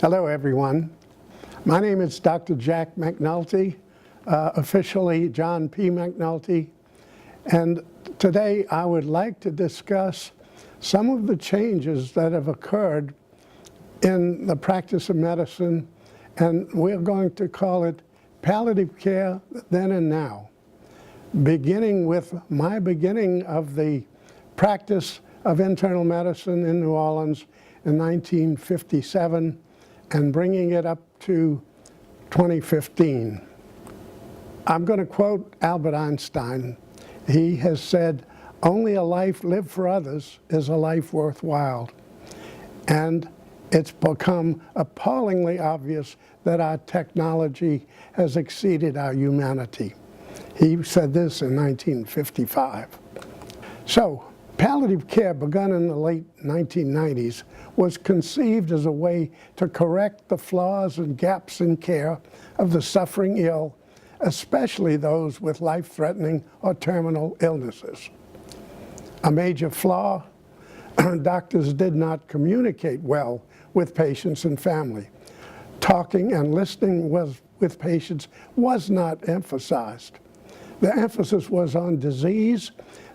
Hello, everyone. My name is Dr. Jack McNulty, officially John P. McNulty, and today I would like to discuss some of the changes that have occurred in the practice of medicine, and we're going to call it Palliative Care Then and Now, beginning with my beginning of the practice of internal medicine in New Orleans in 1957 and bringing it up to 2015. I'm going to quote Albert Einstein. He has said, "Only a life lived for others is a life worthwhile." And it's become appallingly obvious that our technology has exceeded our humanity. He said this in 1955. So, palliative care, begun in the late 1990s, was conceived as a way to correct the flaws and gaps in care of the suffering ill, especially those with life-threatening or terminal illnesses. A major flaw: doctors did not communicate well with patients and family. Talking and listening with patients was not emphasized. The emphasis was on disease,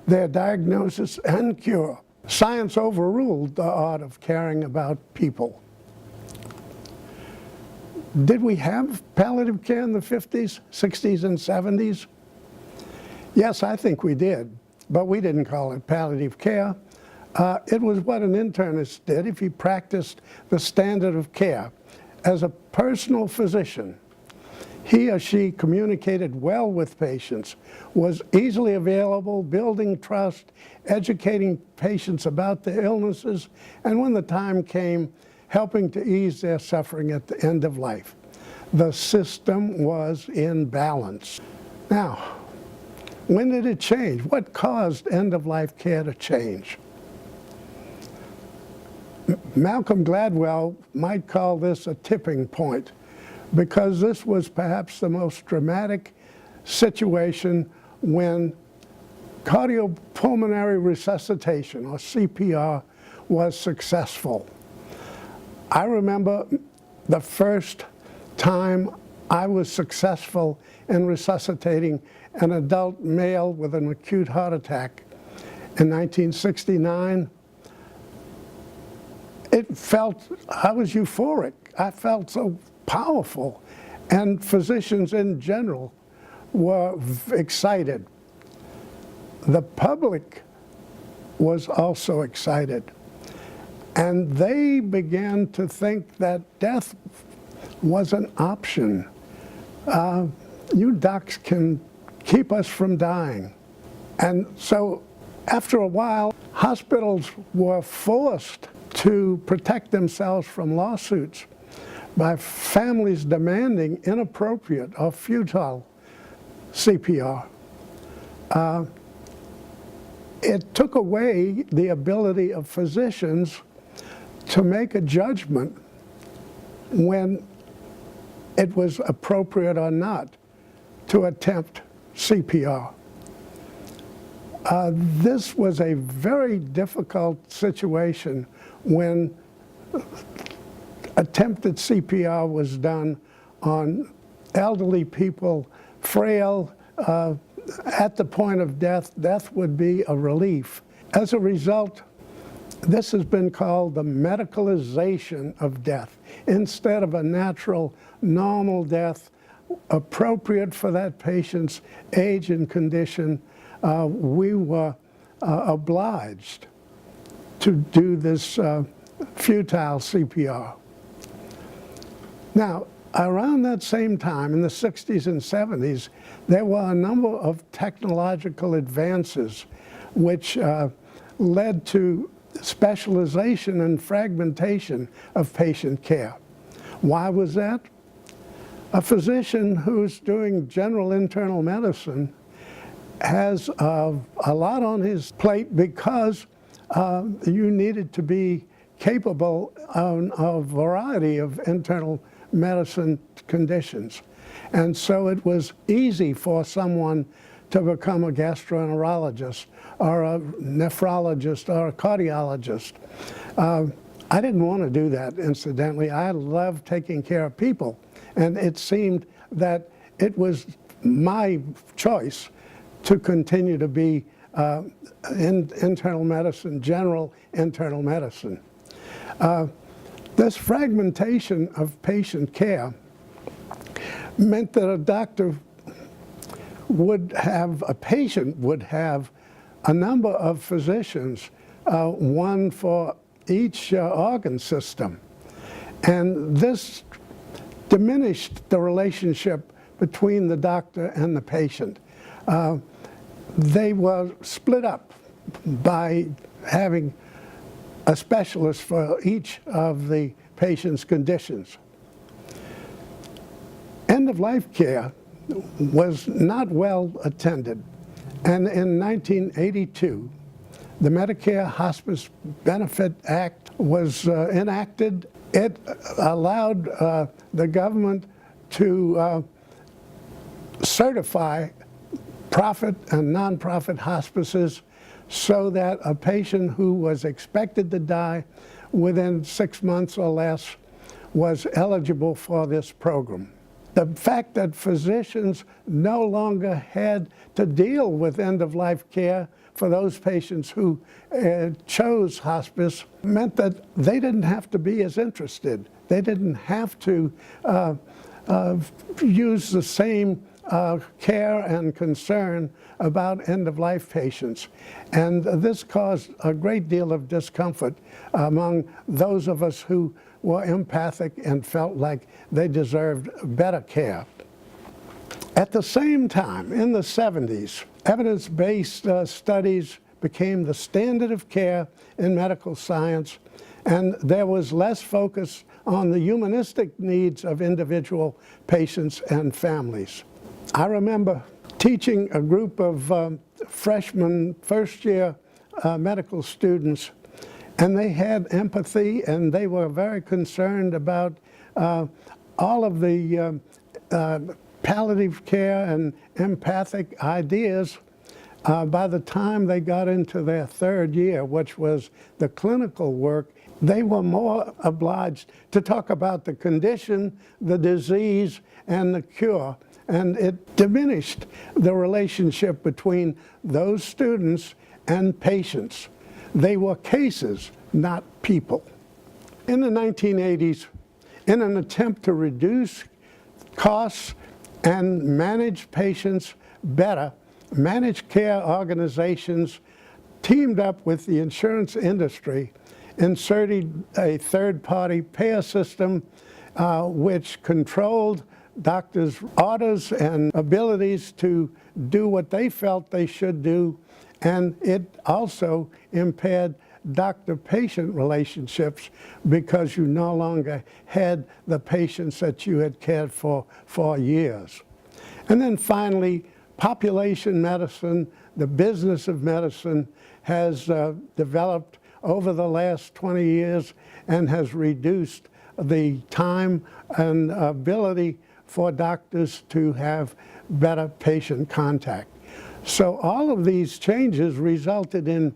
their diagnosis, and cure. Science overruled the art of caring about people. Did we have palliative care in the 50s, 60s, and 70s? Yes, I think we did, but we didn't call it palliative care. It was what an internist did if he practiced the standard of care. As a personal physician, he or she communicated well with patients, was easily available, building trust, educating patients about their illnesses, and when the time came, helping to ease their suffering at the end of life. The system was in balance. Now, when did it change? What caused end-of-life care to change? Malcolm Gladwell might call this a tipping point, because this was perhaps the most dramatic situation when cardiopulmonary resuscitation, or CPR, was successful. I remember the first time I was successful in resuscitating an adult male with an acute heart attack in 1969. I was euphoric. I felt so powerful, and physicians in general were excited. The public was also excited, and they began to think that death was an option. You docs can keep us from dying. And so after a while, hospitals were forced to protect themselves from lawsuits by families demanding inappropriate or futile CPR. It took away the ability of physicians to make a judgment when it was appropriate or not to attempt CPR. This was a very difficult situation when attempted CPR was done on elderly people, frail, at the point of death. Death would be a relief. As a result, this has been called the medicalization of death. Instead of a natural, normal death, appropriate for that patient's age and condition, we were obliged to do this futile CPR. Now, around that same time, in the 60s and 70s, there were a number of technological advances which led to specialization and fragmentation of patient care. Why was that? A physician who's doing general internal medicine has a lot on his plate because you needed to be capable on a variety of internal medicine conditions. And so it was easy for someone to become a gastroenterologist or a nephrologist or a cardiologist. I didn't want to do that, incidentally. I love taking care of people, and it seemed that it was my choice to continue to be in internal medicine, general internal medicine. This fragmentation of patient care meant that a patient would have a number of physicians, one for each organ system. And this diminished the relationship between the doctor and the patient. They were split up by having a specialist for each of the patient's conditions. End-of-life care was not well attended, and in 1982, the Medicare Hospice Benefit Act was enacted. It allowed the government to certify profit and nonprofit hospices so that a patient who was expected to die within 6 months or less was eligible for this program. The fact that physicians no longer had to deal with end-of-life care for those patients who chose hospice meant that they didn't have to be as interested. They didn't have to use the same care and concern about end-of-life patients. And this caused a great deal of discomfort among those of us who were empathic and felt like they deserved better care. At the same time, in the 70s, evidence-based studies became the standard of care in medical science, and there was less focus on the humanistic needs of individual patients and families. I remember teaching a group of freshmen, first-year medical students, and they had empathy, and they were very concerned about all of the palliative care and empathic ideas. By the time they got into their third year, which was the clinical work, they were more obliged to talk about the condition, the disease, and the cure. And it diminished the relationship between those students and patients. They were cases, not people. In the 1980s, in an attempt to reduce costs and manage patients better, managed care organizations teamed up with the insurance industry, inserted a third-party payer system which controlled doctors' orders and abilities to do what they felt they should do, and it also impaired doctor-patient relationships because you no longer had the patients that you had cared for years. And then finally, population medicine, the business of medicine, has developed over the last 20 years and has reduced the time and ability for doctors to have better patient contact. So all of these changes resulted in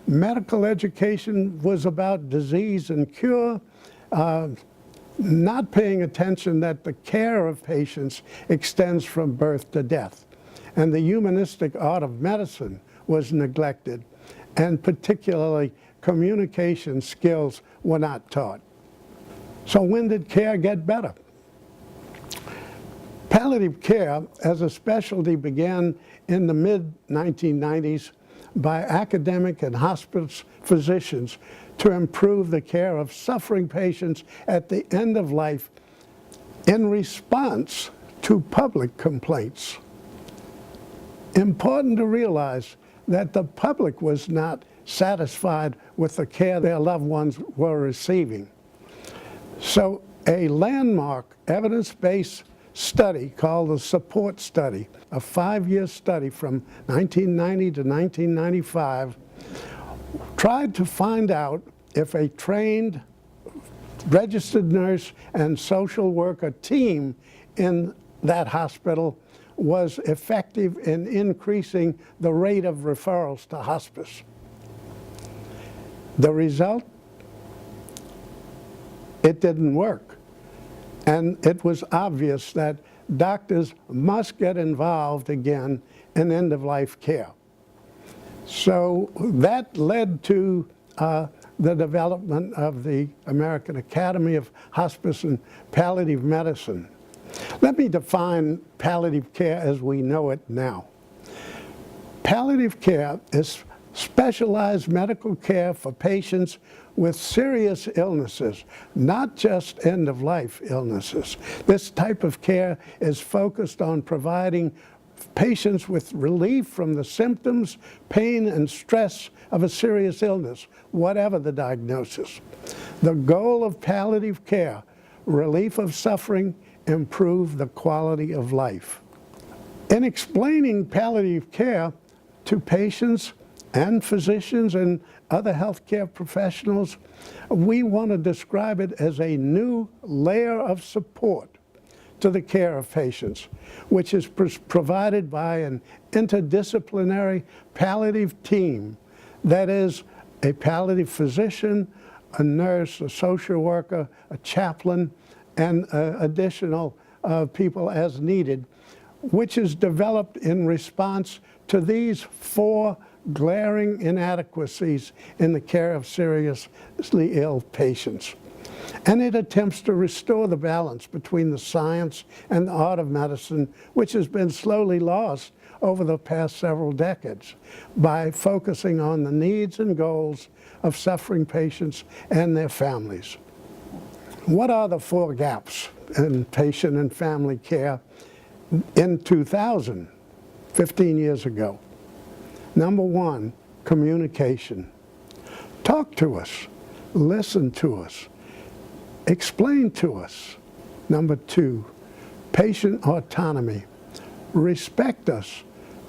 medical education was about disease and cure, not paying attention that the care of patients extends from birth to death. And the humanistic art of medicine was neglected, and particularly communication skills were not taught. So when did care get better? Palliative care as a specialty began in the mid-1990s by academic and hospice physicians to improve the care of suffering patients at the end of life in response to public complaints. Important to realize that the public was not satisfied with the care their loved ones were receiving. So a landmark evidence-based study called the support study, a 5-year study from 1990 to 1995, tried to find out if a trained registered nurse and social worker team in that hospital was effective in increasing the rate of referrals to hospice. The result? it didn't work. And it was obvious that doctors must get involved again in end-of-life care. So that led to the development of the American Academy of Hospice and Palliative Medicine. Let me define palliative care as we know it now. Palliative care is specialized medical care for patients with serious illnesses, not just end-of-life illnesses. This type of care is focused on providing patients with relief from the symptoms, pain, and stress of a serious illness, whatever the diagnosis. The goal of palliative care, relief of suffering, improve the quality of life. In explaining palliative care to patients and physicians and other healthcare professionals, we want to describe it as a new layer of support to the care of patients, which is provided by an interdisciplinary palliative team that is a palliative physician, a nurse, a social worker, a chaplain, and additional people as needed, which is developed in response to these 4 glaring inadequacies in the care of seriously ill patients. And it attempts to restore the balance between the science and the art of medicine, which has been slowly lost over the past several decades, by focusing on the needs and goals of suffering patients and their families. What are the 4 gaps in patient and family care in 2000, 15 years ago? Number 1, communication. Talk to us, listen to us, explain to us. Number 2, patient autonomy. Respect us,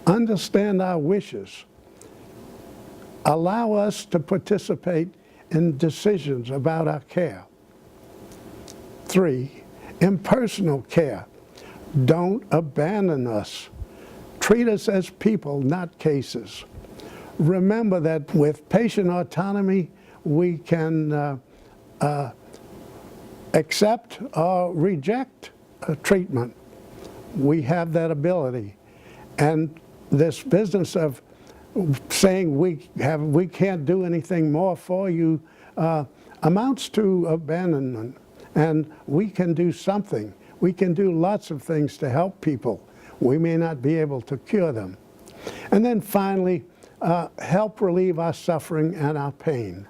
understand our wishes, allow us to participate in decisions about our care. 3, impersonal care. Don't abandon us. Treat us as people, not cases. Remember that with patient autonomy, we can accept or reject a treatment. We have that ability. And this business of saying we can't do anything more for you amounts to abandonment. And we can do something. We can do lots of things to help people. We may not be able to cure them. And then finally, help relieve our suffering and our pain.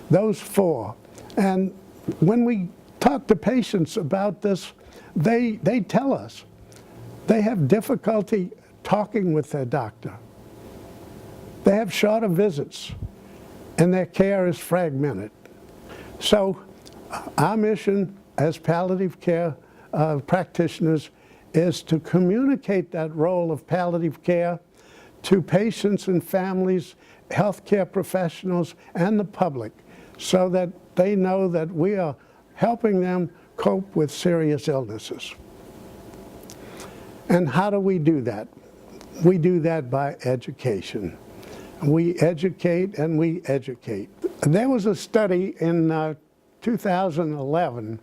Those 4. And when we talk to patients about this, they tell us they have difficulty talking with their doctor. They have shorter visits, and their care is fragmented. So our mission as palliative care practitioners is to communicate that role of palliative care to patients and families, healthcare professionals, and the public, so that they know that we are helping them cope with serious illnesses. And how do we do that? We do that by education. We educate and we educate. There was a study in 2011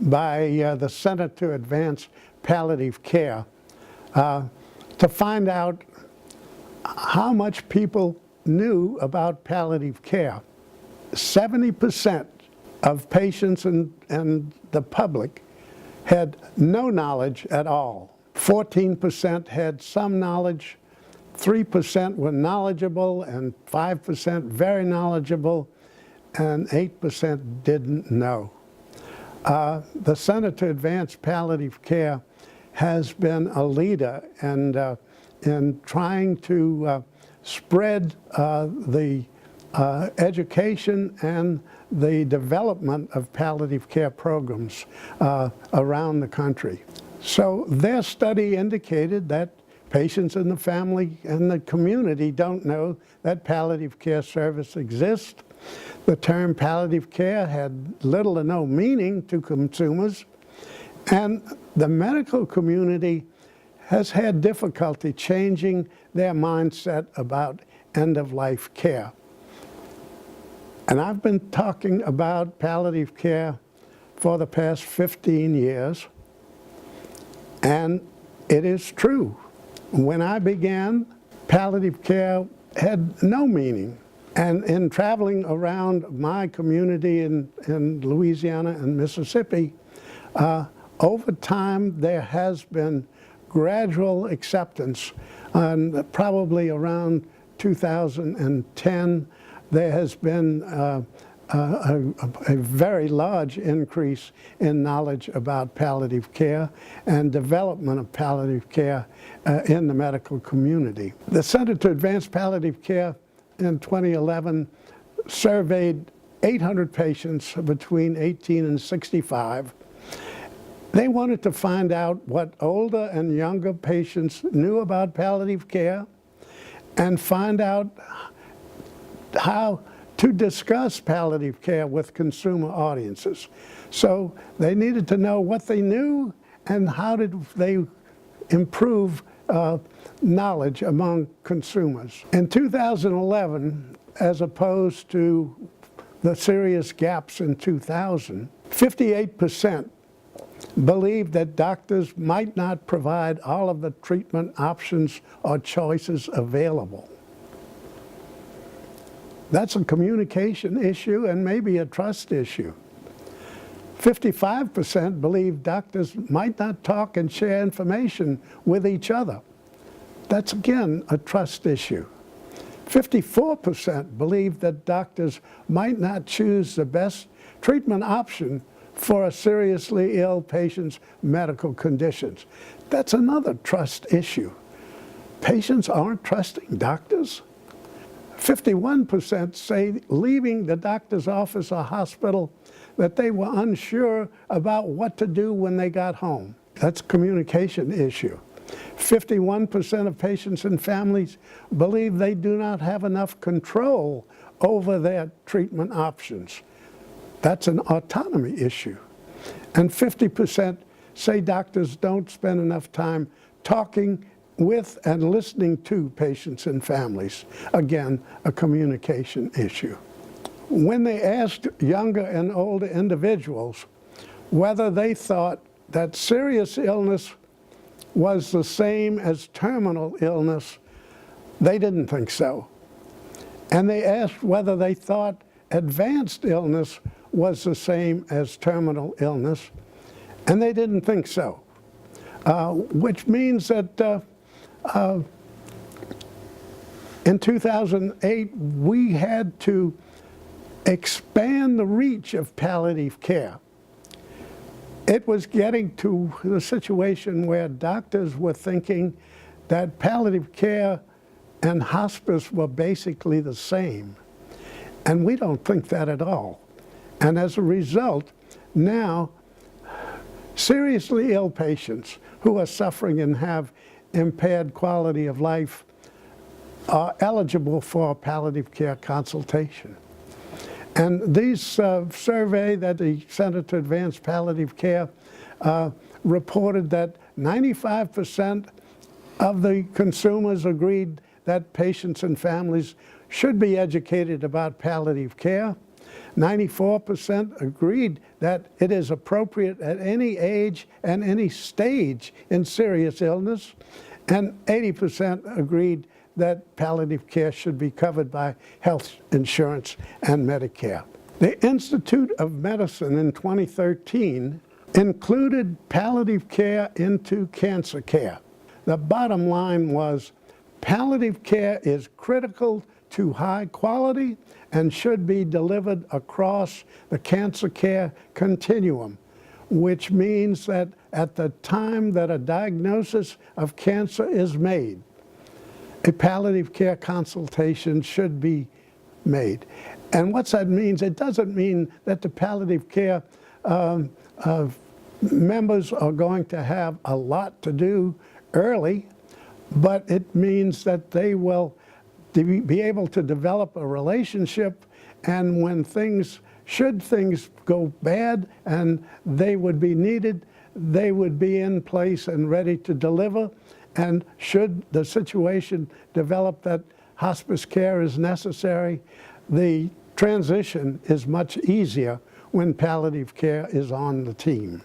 by the Center to Advance Palliative Care to find out how much people knew about palliative care. 70% of patients and the public had no knowledge at all. 14% had some knowledge, 3% were knowledgeable, and 5% very knowledgeable, and 8% didn't know. The Center to Advance Palliative Care has been a leader in trying to spread the education and the development of palliative care programs around the country. So their study indicated that patients in the family and the community don't know that palliative care service exists. The term palliative care had little to no meaning to consumers, and the medical community has had difficulty changing their mindset about end-of-life care. And I've been talking about palliative care for the past 15 years, and it is true. When I began, palliative care had no meaning. And in traveling around my community in Louisiana and Mississippi, over time there has been gradual acceptance. And probably around 2010, there has been a very large increase in knowledge about palliative care and development of palliative care in the medical community. The Center to Advance Palliative Care in 2011 surveyed 800 patients between 18 and 65. They wanted to find out what older and younger patients knew about palliative care and find out how to discuss palliative care with consumer audiences. So they needed to know what they knew and how did they improve knowledge among consumers. In 2011, as opposed to the serious gaps in 2000, 58% believed that doctors might not provide all of the treatment options or choices available. That's a communication issue and maybe a trust issue. 55% believe doctors might not talk and share information with each other. That's again a trust issue. 54% believe that doctors might not choose the best treatment option for a seriously ill patient's medical conditions. That's another trust issue. Patients aren't trusting doctors. 51% say leaving the doctor's office or hospital that they were unsure about what to do when they got home. That's a communication issue. 51% of patients and families believe they do not have enough control over their treatment options. That's an autonomy issue. And 50% say doctors don't spend enough time talking with and listening to patients and families. Again, a communication issue. When they asked younger and older individuals whether they thought that serious illness was the same as terminal illness, they didn't think so. And they asked whether they thought advanced illness was the same as terminal illness, and they didn't think so. Which means that in 2008, we had to expand the reach of palliative care. It was getting to the situation where doctors were thinking that palliative care and hospice were basically the same. And we don't think that at all. And as a result, now, seriously ill patients who are suffering and have impaired quality of life are eligible for palliative care consultation. And these survey that the Center to Advance Palliative Care reported that 95% of the consumers agreed that patients and families should be educated about palliative care. 94% agreed that it is appropriate at any age and any stage in serious illness, and 80% agreed that palliative care should be covered by health insurance and Medicare. The Institute of Medicine in 2013 included palliative care into cancer care. The bottom line was palliative care is critical to high quality and should be delivered across the cancer care continuum, which means that at the time that a diagnosis of cancer is made, a palliative care consultation should be made. And what that means, it doesn't mean that the palliative care members are going to have a lot to do early, but it means that they will be able to develop a relationship, and when should things go bad and they would be needed, they would be in place and ready to deliver. And should the situation develop that hospice care is necessary, the transition is much easier when palliative care is on the team.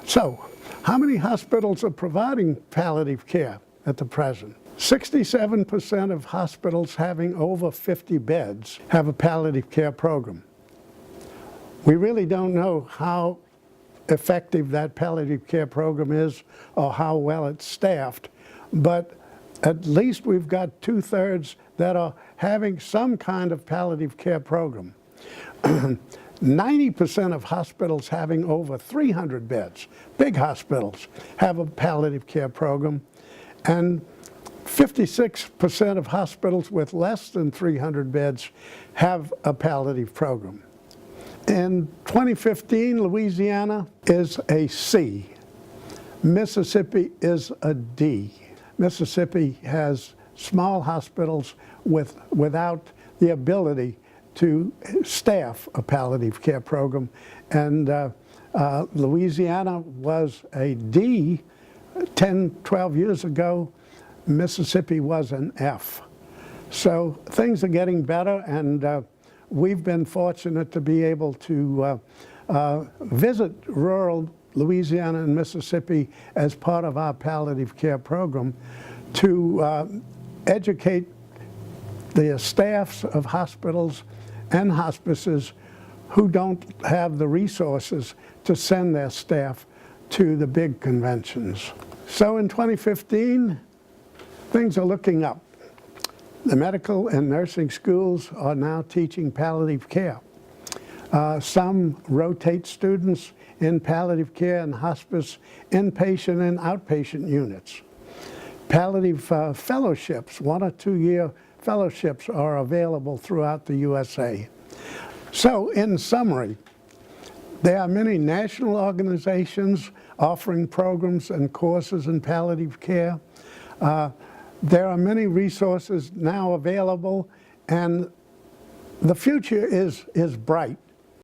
So, how many hospitals are providing palliative care at the present? 67% of hospitals having over 50 beds have a palliative care program. We really don't know how effective that palliative care program is or how well it's staffed, but at least we've got 2/3 that are having some kind of palliative care program. 90% of hospitals having over 300 beds, big hospitals, have a palliative care program, and 56% of hospitals with less than 300 beds have a palliative program. In 2015, Louisiana is a C. Mississippi is a D. Mississippi has small hospitals without the ability to staff a palliative care program, and Louisiana was a D 10, 12 years ago. Mississippi was an F. So things are getting better, and we've been fortunate to be able to visit rural Louisiana and Mississippi as part of our palliative care program to educate the staffs of hospitals and hospices who don't have the resources to send their staff to the big conventions. So in 2015, things are looking up. The medical and nursing schools are now teaching palliative care. Some rotate students in palliative care and hospice inpatient and outpatient units. Palliative fellowships, 1 or 2 year fellowships, are available throughout the USA. So in summary, there are many national organizations offering programs and courses in palliative care. There are many resources now available, and the future is bright.